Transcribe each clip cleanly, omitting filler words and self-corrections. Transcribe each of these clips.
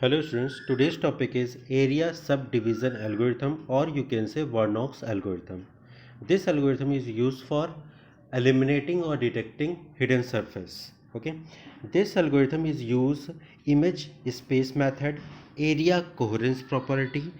Hello students, today's topic is area subdivision algorithm, or you can say Warnock's algorithm. This algorithm is used for eliminating or detecting hidden surface. Okay, this algorithm is use image space method, area coherence property.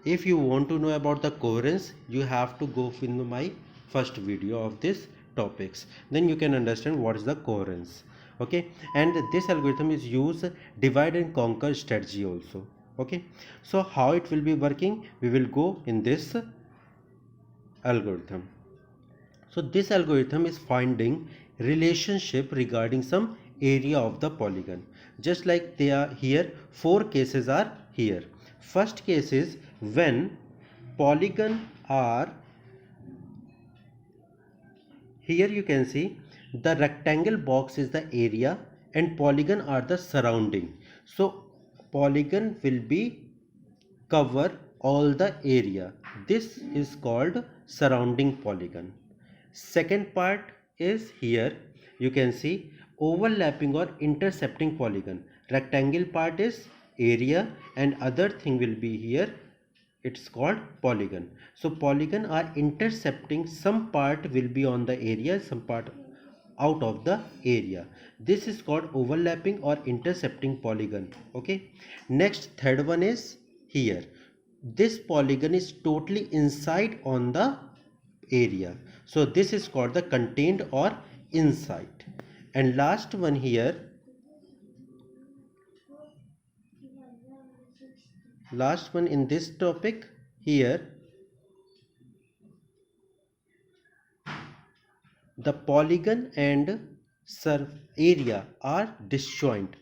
If you want to know about the coherence, you have to go in my first video of this topics, then you can understand what is the coherence. Okay, and this algorithm is use divide and conquer strategy also. Okay, so how it will be working, we will go in this algorithm. So this algorithm is finding relationship regarding some area of the polygon. Just like they are here, four cases are here. First case is when polygon are here, you can see the rectangle box is the area and polygon are the surrounding. So polygon will be cover all the area. This is called surrounding polygon. Second part is here, you can see overlapping or intercepting polygon. Rectangle part is area and other thing will be here, it's called polygon. So polygon are intercepting, some part will be on the area, some part out of the area. This is called overlapping or intercepting polygon. Okay, next third one is here, this polygon is totally inside on the area, so this is called the contained or inside. And last one here, last one in this topic here, the polygon and area are disjoint,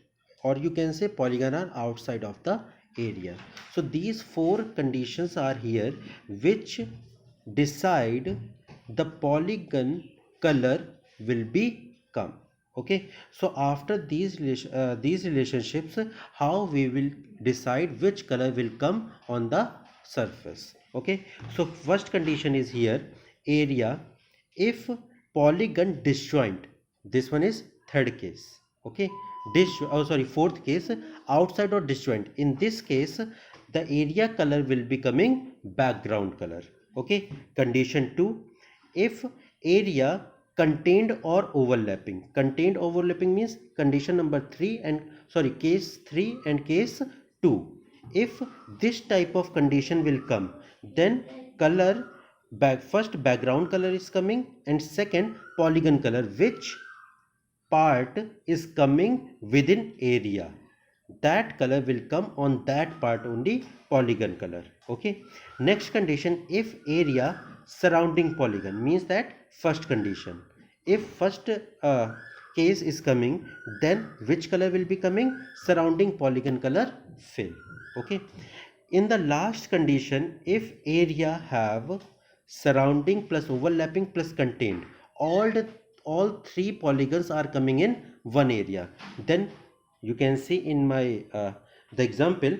or you can say polygon are outside of the area. So these four conditions are here which decide the polygon color will be come. Okay, so after these relationships, how we will decide which color will come on the surface. Okay, so first condition is here, area if polygon disjoint, this one is third case. Okay, fourth case, outside or disjoint, in this case the area color will be coming background color. Okay, condition 2, if area contained or overlapping. Contained overlapping means condition number 3 and case 3 and case 2. If this type of condition will come, then color first background color is coming and second polygon color, which part is coming within area, that color will come on that part only, polygon color. Okay, next condition, if area surrounding polygon, means that first condition, if first case is coming, then which color will be coming, surrounding polygon color fill. Okay, in the last condition, if area have surrounding plus overlapping plus contained, all three polygons are coming in one area, then you can see in my the example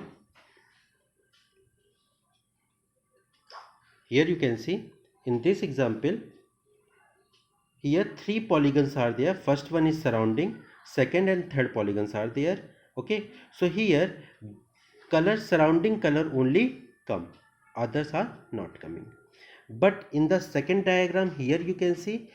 here, you can see in this example here three polygons are there, first one is surrounding, second and third polygons are there. Okay, so here color surrounding color only come, others are not coming. But in the second diagram here, you can see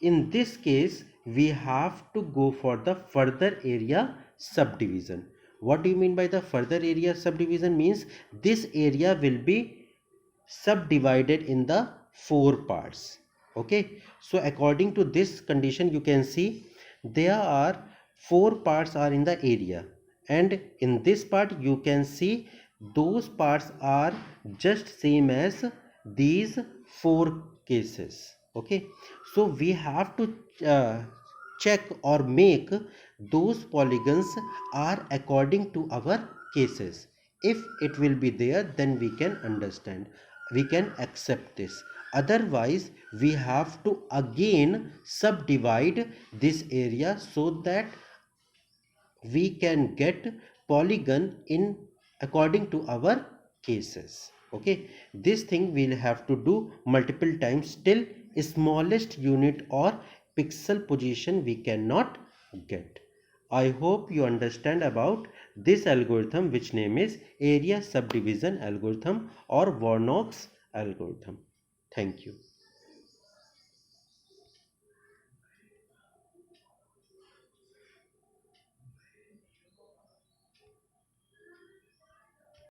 in this case we have to go for the further area subdivision. What do you mean by the further area subdivision? Means this area will be subdivided in the four parts. Okay, so according to this condition, you can see there are four parts are in the area, and in this part you can see those parts are just same as these four cases. Okay, so we have to check or make those polygons are according to our cases. If it will be there, then we can understand, we can accept this. Otherwise we have to again subdivide this area so that we can get polygon in according to our cases. Okay, this thing we'll have to do multiple times till smallest unit or pixel position we cannot get. I hope you understand about this algorithm, which name is area subdivision algorithm or Warnock's algorithm. Thank you.